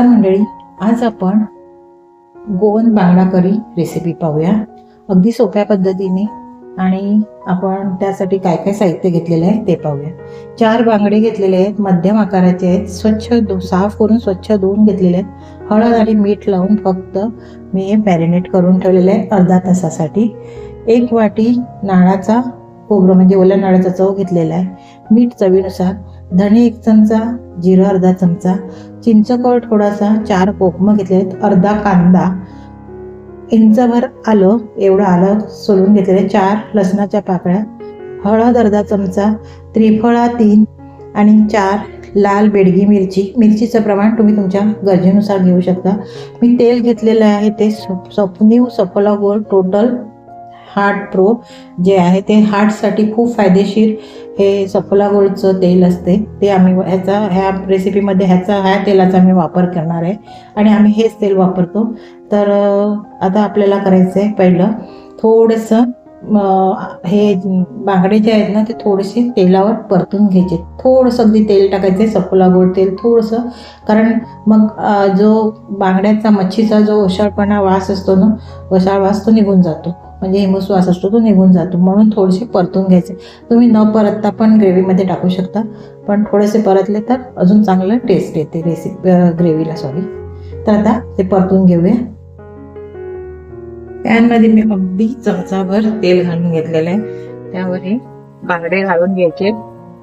नमस्कार मंडळी, आज आपण गोवन बांगडा करी रेसिपी पाहूया अगदी सोप्या पद्धतीने। आणि आपण त्यासाठी काय काय साहित्य घेतलेले आहे ते पाहूया। 4 बांगडे घेतलेले आहेत, मध्यम आकाराचे आहेत, स्वच्छ साफ करून स्वच्छ धुवून घेतलेले आहेत। हळद आणि मीठ लावून फक्त मी हे मॅरिनेट करून ठेवलेले आहे अर्धा तासासाठी। 1 वाटी नारळाचा खोबरं म्हणजे ओल्या नारळाचा चव घेतलेला आहे, मीठ चवीनुसार, धणे 1 चमचा, जिरं अर्धा चमचा, चिंचकोळ थोडासा, 4 कोकम घेतले आहेत, अर्धा कांदा, इंचभर आलं, एवढं आलं सोलून घेतलेलं, 4 लसणाच्या पाकळ्या, हळद अर्धा चमचा, त्रिफळा 3 आणि 4 लाल बेडगी मिरची। मिरचीचं प्रमाण तुम्ही तुमच्या गरजेनुसार घेऊ शकता। मी तेल घेतलेलं आहे ते new Saffola gold total heart pro जे आहे ते हार्टसाठी खूप फायदेशीर हे सफोला गोल्डचं तेल असते, ते आम्ही ह्या रेसिपीमध्ये ह्या तेलाचा आम्ही वापर करणार आहे आणि आम्ही हेच तेल वापरतो। तर आता आपल्याला करायचं आहे, पहिलं थोडंसं हे बांगडे जे आहेत ना ते थोडेसे तेलावर परतून घ्यायचे, थोडंसं अगदी तेल टाकायचं आहे, सफोला गोल्ड तेल थोडंसं, कारण मग जो बांगड्याचा मच्छीचा जो ओशाळपणा वास असतो ना, ओशाळ वास तो निघून जातो, म्हणजे हिमूस वास असतो तो निघून जातो, म्हणून थोडेसे परतून घ्यायचे। तुम्ही न परतता पण ग्रेव्हीमध्ये टाकू शकता, पण थोडेसे परतले तर अजून चांगलं टेस्ट येते ग्रेव्हीला सॉरी। तर आता ते परतून घेऊया। पॅनमध्ये मी अगदी चमचाभर तेल घालून घेतलेलं आहे, त्यावर हे बांगडे घालून घ्यायचे,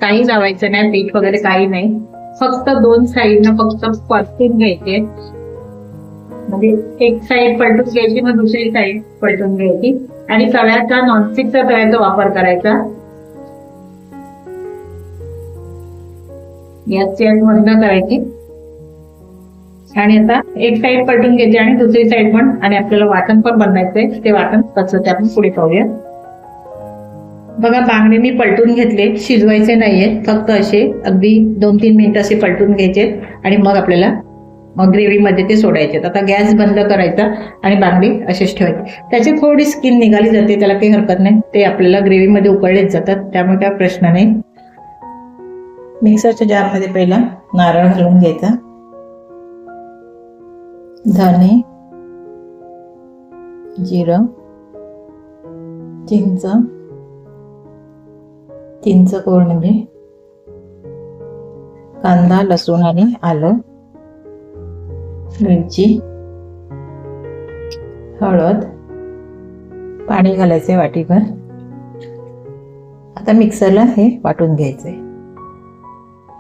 काही लावायचं नाही, पीठ वगैरे काही नाही, फक्त 2 साईडनं फक्त परतून घ्यायचे, म्हणजे एक साईड पलटून घ्यायची मग दुसरी साईड पलटून घ्यायची आणि तव्याचा नॉनस्टिकचा तव्याचा वापर करायचा। गॅसची आग बंद करायची आणि आता एक साईड पलटून घ्यायची आणि दुसरी साईड पण, आणि आपल्याला वाटण पण बनवायचंय, ते वाटण कसं ते आपण पुढे पाहूया। बघा बांगडे मी पलटून घेतले, शिजवायचे नाहीये, फक्त असे अगदी 2-3 मिनिट असे पलटून घ्यायचे आणि मग आपल्याला ग्रेव्हीमध्ये ते सोडायचे। आता गॅस बंद करायचा आणि बांगडी असेच ठेवायची, त्याची थोडी स्किन निघाली जाते, त्याला काही हरकत नाही, ते आपल्याला ग्रेव्हीमध्ये उकळलेच जातात, त्यामुळे काय प्रश्न नाही। मिक्सरच्या जारमध्ये पहिला नारळ घालून घ्यायचा, धणे, जिरं, चिंचकोळ म्हणजे कांदा, लसूण आणि आलं, मिरची, हळद, पाणी घालायचे वाटीभर। आता मिक्सरला हे वाटून घ्यायचंय।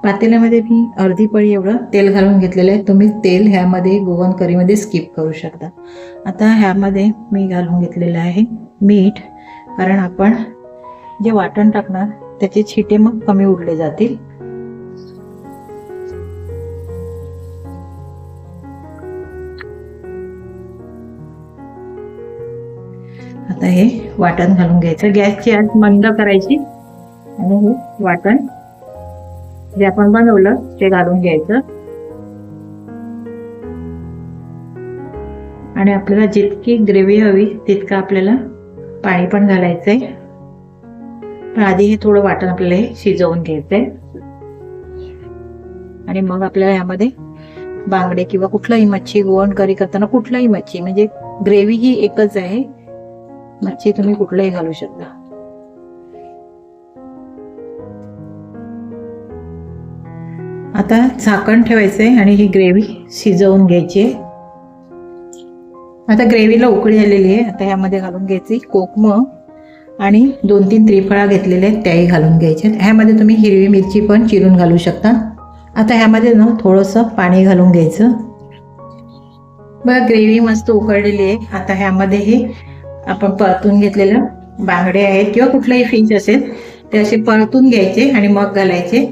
पातेल्यामध्ये मी अर्धी पळी एवढं तेल घालून घेतलेलं आहे, तुम्ही तेल ह्यामध्ये गोवन करीमध्ये स्किप करू शकता। आता ह्यामध्ये मी घालून घेतलेलं आहे मीठ, कारण आपण जे वाटण टाकणार त्याचे छिटे मग कमी उडले जातील। आता हे वाटण घालून घ्यायचं, गॅसची आग मंद करायची आणि हे वाटण जे आपण बनवलं ते घालून घ्यायचं आणि आपल्याला जितकी ग्रेव्ही हवी तितकं आपल्याला पाणी पण घालायचंय, पण आधी हे थोडं वाटण आपल्याला हे शिजवून घ्यायचंय आणि मग आपल्याला यामध्ये बांगडे किंवा कुठलाही मच्छी, गोवन करी करताना कुठलाही मच्छी, म्हणजे ग्रेव्ही ही एकच आहे, मच्छी तुम्ही कुठलाही घालू शकता। आता झाकण ठेवायचंय आणि ही ग्रेव्ही शिजवून घ्यायची। आता ग्रेव्हीला उकळी आलेली आहे, आता ह्यामध्ये घालून घ्यायची कोकम आणि 2-3 त्रिफळा घेतलेले आहेत त्याही घालून घ्यायचे। ह्यामध्ये तुम्ही हिरवी मिरची पण चिरून घालू शकता। आता ह्यामध्ये ना थोडंसं पाणी घालून घ्यायचं। बघा ग्रेव्ही मस्त उकळलेली आहे। आता ह्यामध्ये हे आपण परतून घेतलेलं बांगडे आहेत किंवा कुठलाही फिश असेल ते असे परतून घ्यायचे आणि मग घालायचे।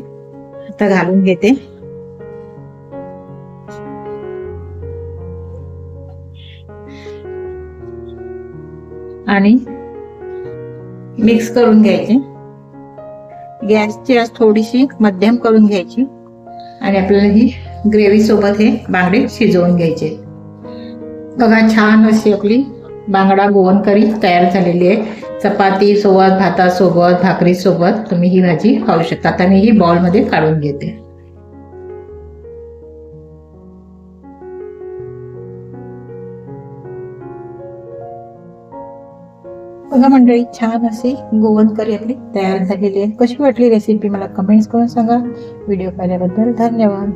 आता घालून घेते आणि मिक्स करून घ्यायचे। गॅसची आग थोडीशी मध्यम करून घ्यायची आणि आपल्याला ही ग्रेव्ही सोबत हे बांगडे शिजवून घ्यायचे। बघा छान अशी आपली बांगडा गोवन करी तयार झालेली आहे। चपाती सोबत, भातासोबत, भाकरीसोबत तुम्ही ही भाजी खाऊ शकता। आता मी ही बाउलमध्ये काढून घेते। बघा मंडळी, छान अशी गोवन करी आपली तयार झालेली आहे. कशी वाटली रेसिपी मला कमेंट्स करून सांगा. व्हिडिओ पाहिल्याबद्दल धन्यवाद.